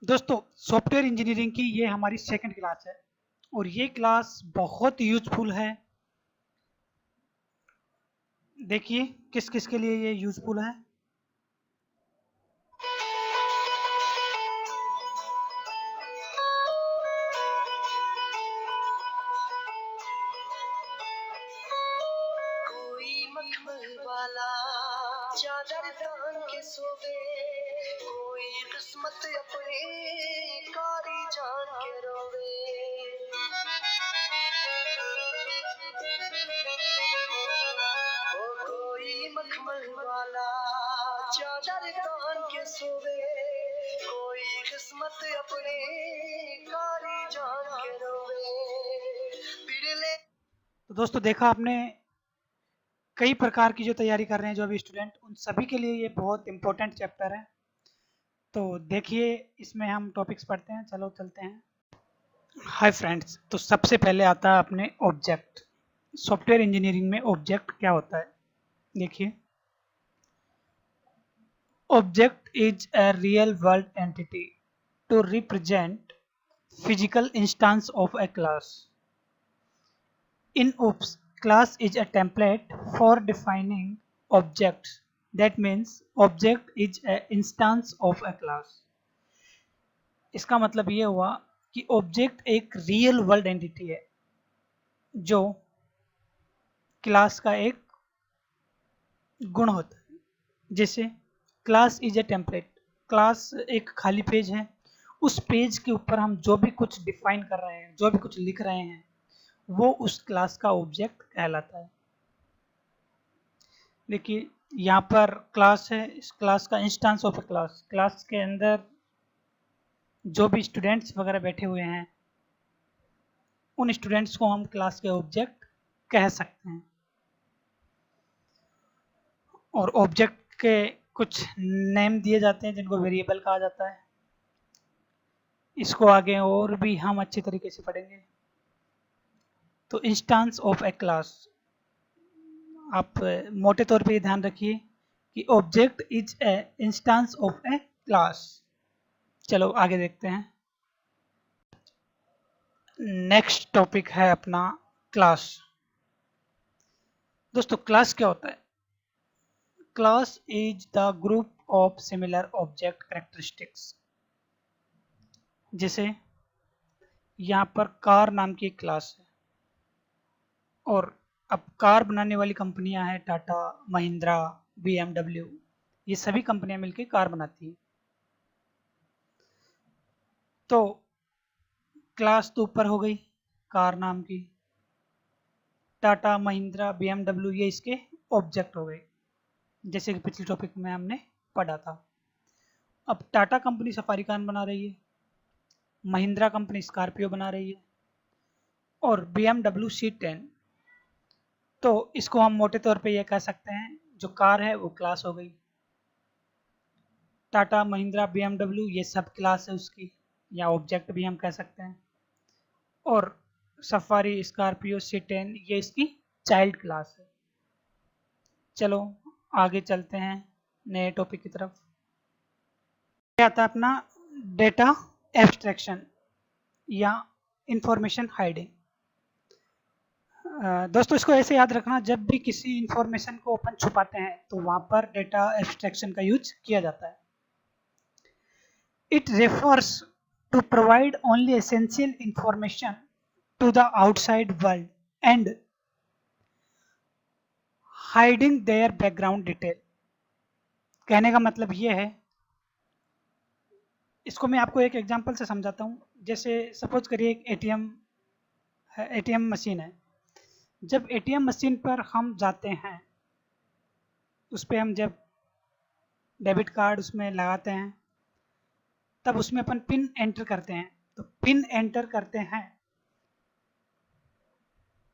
दोस्तों, software engineering की ये हमारी सेकंड क्लास है और ये क्लास बहुत यूजफुल है। देखिए किस किस के लिए ये यूजफुल है। कोई मखमल वाला चादर तान के सोवे, कोई किस्मत अपनी कारी जान के रोवे। ओ कोई मखमल वाला चादर तान के सोवे, कोई किस्मत अपनी कारी जान के रोवे। पिड़ले तो दोस्तों, देखा आपने कई प्रकार की जो तैयारी कर रहे हैं जो अभी स्टूडेंट, उन सभी के लिए ये बहुत इंपॉर्टेंट चैप्टर है। तो देखिए इसमें हम टॉपिक्स पढ़ते हैं। चलो चलते हैं। हाय फ्रेंड्स, तो सबसे पहले आता है अपने ऑब्जेक्ट। सॉफ्टवेयर इंजीनियरिंग में ऑब्जेक्ट क्या होता है, देखिए। Object is a real-world entity to represent physical instance of a class. In OOPS, class is a template for defining objects. That means object is an instance of a class. इसका मतलब ये हुआ कि object एक real world entity है जो class का एक गुण होता है। जैसे class is a template, class एक खाली पेज है, उस पेज के ऊपर हम जो भी कुछ डिफाइन कर रहे हैं, जो भी कुछ लिख रहे हैं, वो उस क्लास का ऑब्जेक्ट कहलाता है। देखिए यहाँ पर क्लास है, इस क्लास का instance of A class, class के अंदर जो भी स्टूडेंट्स वगैरह बैठे हुए हैं, उन स्टूडेंट्स को हम क्लास के ऑब्जेक्ट कह सकते हैं। और ऑब्जेक्ट के कुछ नेम दिए जाते हैं जिनको वेरिएबल कहा जाता है। इसको आगे और भी हम अच्छे तरीके से पढ़ेंगे। तो इंस्टेंस ऑफ ए क्लास, आप मोटे तौर पे ये ध्यान रखिए कि object is a instance of A class. चलो आगे देखते हैं। नेक्स्ट टॉपिक है अपना क्लास। दोस्तों, क्लास क्या होता है? Class is the group of similar object characteristics. जैसे यहाँ पर कार नाम की एक क्लास है, और अब कार बनाने वाली कंपनियां हैं टाटा, महिंद्रा, BMW, ये सभी कंपनियां मिलकर कार बनाती हैं। तो क्लास तो ऊपर हो गई कार नाम की, टाटा, महिंद्रा, BMW ये इसके ऑब्जेक्ट हो गए, जैसे कि पिछले टॉपिक में हमने पढ़ा था। अब टाटा कंपनी सफारी कार बना रही है, महिंद्रा कंपनी स्कॉर्पियो बना रही है, और BMW C10। तो इसको हम मोटे तौर पे ये कह सकते हैं, जो कार है वो क्लास हो गई। टाटा, महिंद्रा, BMW ये सब क्लास है उसकी, या ऑब्जेक्ट भी हम कह सकते हैं। और सफारी, स्कॉर्पियो, C10 ये इसकी चाइल्ड क्लास है। चलो आगे चलते हैं नए टॉपिक की तरफ। ये आता है अपना डेटा एब्स्ट्रैक्शन या इंफॉर्मेशन हाइडिंग। दोस्तों, इसको ऐसे याद रखना, जब भी किसी इंफॉर्मेशन को अपन छुपाते हैं तो वहां पर डेटा एब्स्ट्रैक्शन का यूज किया जाता है। It refers to provide only essential information to the outside world and hiding their background detail. कहने का मतलब ये है, इसको मैं आपको एक एग्जांपल से समझाता हूँ। जैसे सपोज करिए एक एटीएम है, एटीएम मशीन है। जब एटीएम मशीन पर हम जाते हैं, उस पर हम जब डेबिट कार्ड उसमें लगाते हैं, तब उसमें अपन पिन एंटर करते हैं। तो पिन एंटर करते हैं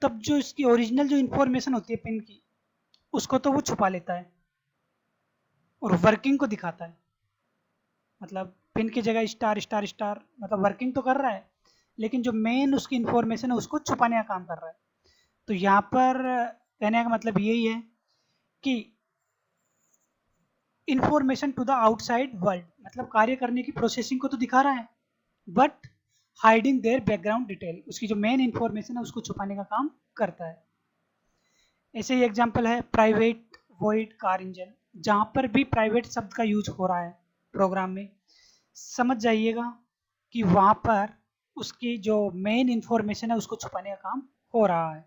तब जो इसकी ओरिजिनल जो इंफॉर्मेशन होती है पिन की, उसको तो वो छुपा लेता है और वर्किंग को दिखाता है। मतलब पिन की जगह स्टार स्टार स्टार, मतलब वर्किंग तो कर रहा है, लेकिन जो मेन उसकी इंफॉर्मेशन है उसको छुपाने का काम कर रहा है। तो यहाँ पर कहने का मतलब यही है कि information to the outside world, मतलब कार्य करने की प्रोसेसिंग को तो दिखा रहा है, but hiding their background detail, उसकी जो मेन इंफॉर्मेशन है उसको छुपाने का काम करता है। ऐसे ही एग्जांपल है प्राइवेट वॉइड कार इंजन, जहां पर भी प्राइवेट शब्द का यूज हो रहा है प्रोग्राम में, समझ जाइएगा कि वहां पर उसकी जो मेन इंफॉर्मेशन है उसको छुपाने का काम हो रहा है।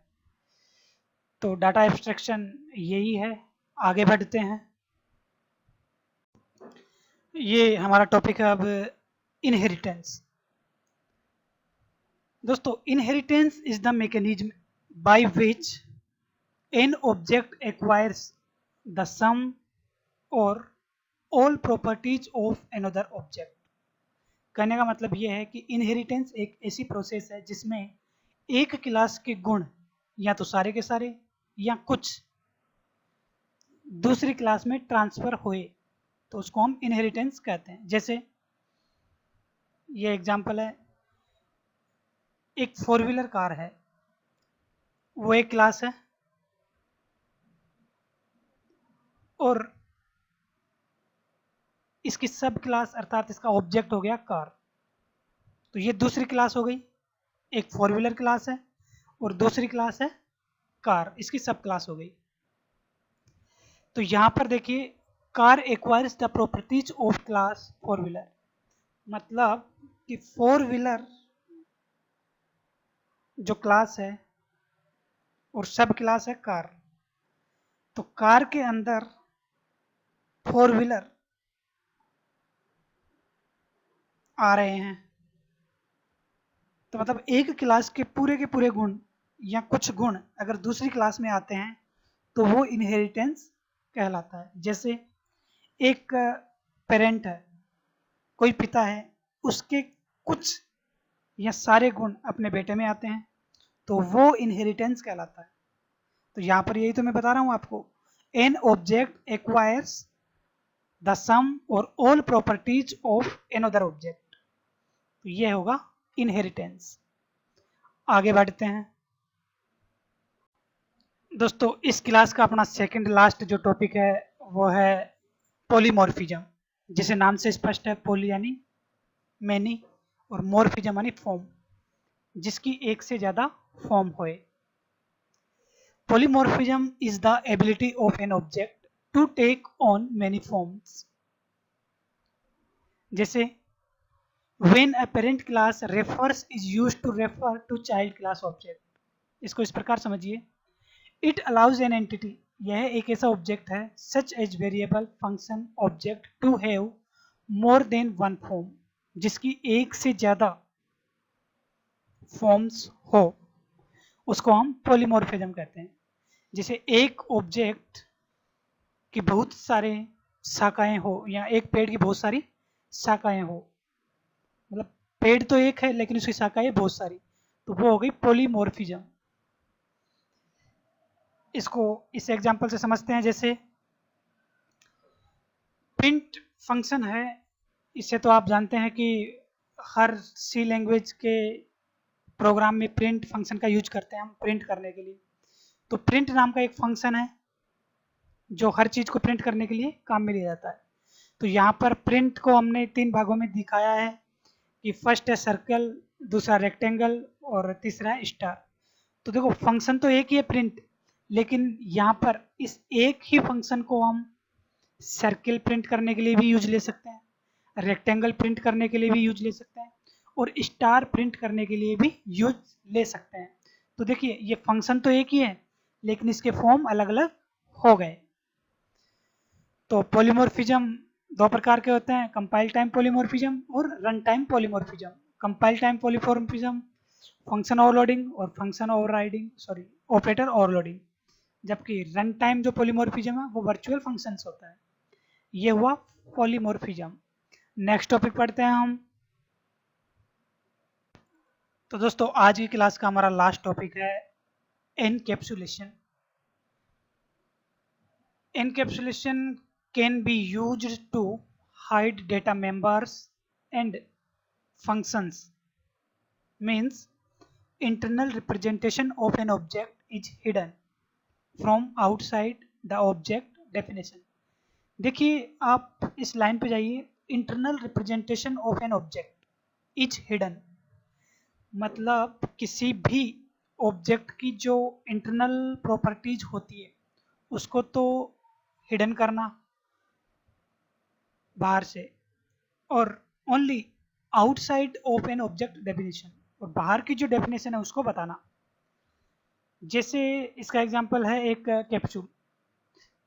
तो डाटा एब्स्ट्रैक्शन यही है। आगे बढ़ते हैं। ये हमारा टॉपिक है अब इनहेरिटेंस। दोस्तों, inheritance is the mechanism by which an object acquires the some और all properties of another object. कहने का मतलब यह है कि इनहेरिटेंस एक ऐसी प्रोसेस है जिसमें एक क्लास के गुण या तो सारे के सारे या कुछ दूसरी क्लास में ट्रांसफर हुए तो उसको हम इनहेरिटेंस कहते हैं। जैसे ये एग्जांपल है, एक फोर व्हीलर कार है, वो एक क्लास है और इसकी सब क्लास अर्थात इसका ऑब्जेक्ट हो गया कार, तो ये दूसरी क्लास हो गई। एक फोर व्हीलर क्लास है और दूसरी क्लास है कार, इसकी सब क्लास हो गई। तो यहां पर देखिए, car acquires the properties of class four wheeler, मतलब कि फोर व्हीलर जो क्लास है और सब क्लास है कार, तो कार के अंदर फोर व्हीलर आ रहे हैं, तो मतलब एक क्लास के पूरे गुण या कुछ गुण अगर दूसरी क्लास में आते हैं तो वो इनहेरिटेंस कहलाता है। जैसे एक पेरेंट है, कोई पिता है, उसके कुछ या सारे गुण अपने बेटे में आते हैं तो वो इनहेरिटेंस कहलाता है। तो यहाँ पर यही तो मैं बता रहा हूँ आपको, N object acquires the some और all properties of another object, तो ये होगा इनहेरिटेंस। आगे बढ़ते हैं। दोस्तों, इस क्लास का अपना सेकंड लास्ट जो टॉपिक है वो है पॉलीमॉर्फिज्म, जिसे नाम से स्पष्ट है, पॉली यानी मैनी और मॉर्फिज्म यानी फॉर्म, जिसकी एक से ज्यादा फॉर्म होए। Polymorphism is the ability of an object to take on many forms. जैसे when a parent class refers is used to refer to child class object, इसको इस प्रकार समझिए, it allows an entity, यह एक ऐसा ऑब्जेक्ट है, such as variable function object to have more than one form, जिसकी एक से ज्यादा फॉर्म्स हो, उसको हम पॉलीमॉर्फिज्म कहते हैं। जैसे एक ऑब्जेक्ट की बहुत सारे शाखाएं हो या एक पेड़ की बहुत सारी शाखाएं हो, मतलब पेड़ तो एक है लेकिन उसकी शाखाएं बहुत सारी, तो वो हो गई पॉलीमॉर्फिज्म। इसको इस एग्जांपल से समझते हैं। जैसे प्रिंट फंक्शन है, इससे तो आप जानते हैं कि हर सी लैंग्वेज के प्रोग्राम में प्रिंट फंक्शन का यूज करते हैं हम प्रिंट करने के लिए। तो प्रिंट नाम का एक फंक्शन है जो हर चीज को प्रिंट करने के लिए काम में लिया जाता है। तो यहाँ पर प्रिंट को हमने तीन भागों में दिखाया है कि फर्स्ट है सर्कल, दूसरा रेक्टेंगल और तीसरा है स्टार। तो देखो, फंक्शन तो एक ही है प्रिंट, लेकिन यहाँ पर इस एक ही फंक्शन को हम सर्किल प्रिंट करने के लिए भी यूज ले सकते हैं, रेक्टेंगल प्रिंट करने के लिए भी यूज ले सकते हैं और स्टार प्रिंट करने के लिए भी यूज ले सकते हैं। तो देखिए, ये फंक्शन तो एक ही है लेकिन इसके फॉर्म अलग अलग हो गए। तो पॉलीमॉर्फिज्म दो प्रकार के होते हैं, कंपाइल टाइम पॉलीमॉर्फिज्म और run time polymorphism. Compile time polymorphism function overloading और function overriding, sorry, operator overloading, जबकि रन टाइम जो पॉलीमॉर्फिज्म है वो वर्चुअल फंक्शंस होता है। ये हुआ पॉलीमॉर्फिज्म। नेक्स्ट टॉपिक पढ़ते हैं हम। तो दोस्तों, आज की क्लास का हमारा लास्ट टॉपिक है encapsulation. Encapsulation can be used to hide data members and functions, means internal representation of an object is hidden from outside the object definition। देखिए आप इस लाइन पे जाइए, internal representation of an object is hidden, मतलब किसी भी object की जो इंटरनल प्रॉपर्टीज होती है उसको तो हिडन करना बाहर से, और only outside of an object definition, और बाहर की जो डेफिनेशन है उसको बताना। जैसे इसका एग्जांपल है एक कैप्सूल।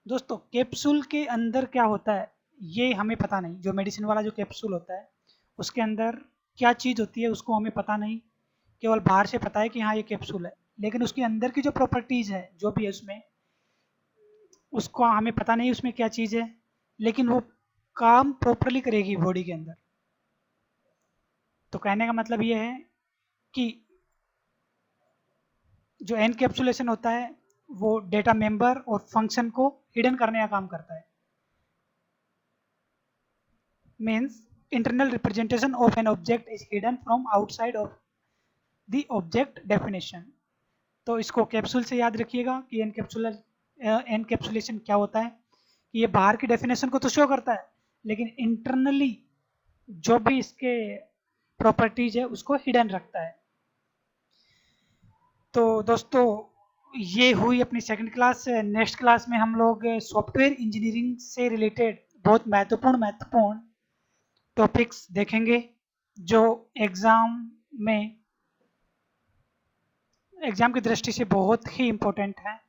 दोस्तों कैप्सूल के अंदर क्या होता है ये हमें पता नहीं, जो मेडिसिन वाला जो कैप्सूल होता है उसके अंदर क्या चीज़ होती है उसको हमें पता नहीं, केवल बाहर से पता है कि हाँ ये कैप्सूल है, लेकिन उसके अंदर की जो प्रॉपर्टीज़ है जो भी है उसमें, उसको हमें पता नहीं उसमें क्या चीज़ है, लेकिन वो काम प्रॉपरली करेगी बॉडी के अंदर। तो कहने का मतलब ये है कि जो एनकैप्सुलेशन होता है वो डेटा मेंबर और फंक्शन को हिडन करने का काम करता है। Means internal representation of an object is hidden from outside of the object definition. तो इसको कैप्सूल से याद रखिएगा कि एनकैप्सुलेशन क्या होता है, कि ये बाहर की डेफिनेशन को तो शो करता है लेकिन इंटरनली जो भी इसके प्रॉपर्टीज है उसको हिडन रखता है। तो दोस्तों ये हुई अपनी सेकंड क्लास। नेक्स्ट क्लास में हम लोग सॉफ्टवेयर इंजीनियरिंग से रिलेटेड बहुत महत्वपूर्ण टॉपिक्स देखेंगे जो एग्जाम में एग्जाम की दृष्टि से बहुत ही इम्पोर्टेंट है।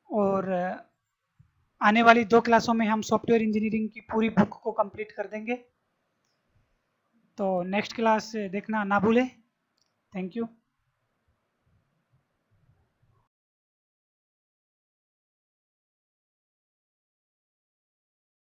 और आने वाली 2 क्लासों में हम सॉफ्टवेयर इंजीनियरिंग की पूरी बुक को कंप्लीट कर देंगे। तो नेक्स्ट क्लास देखना ना भूलें। Thank you.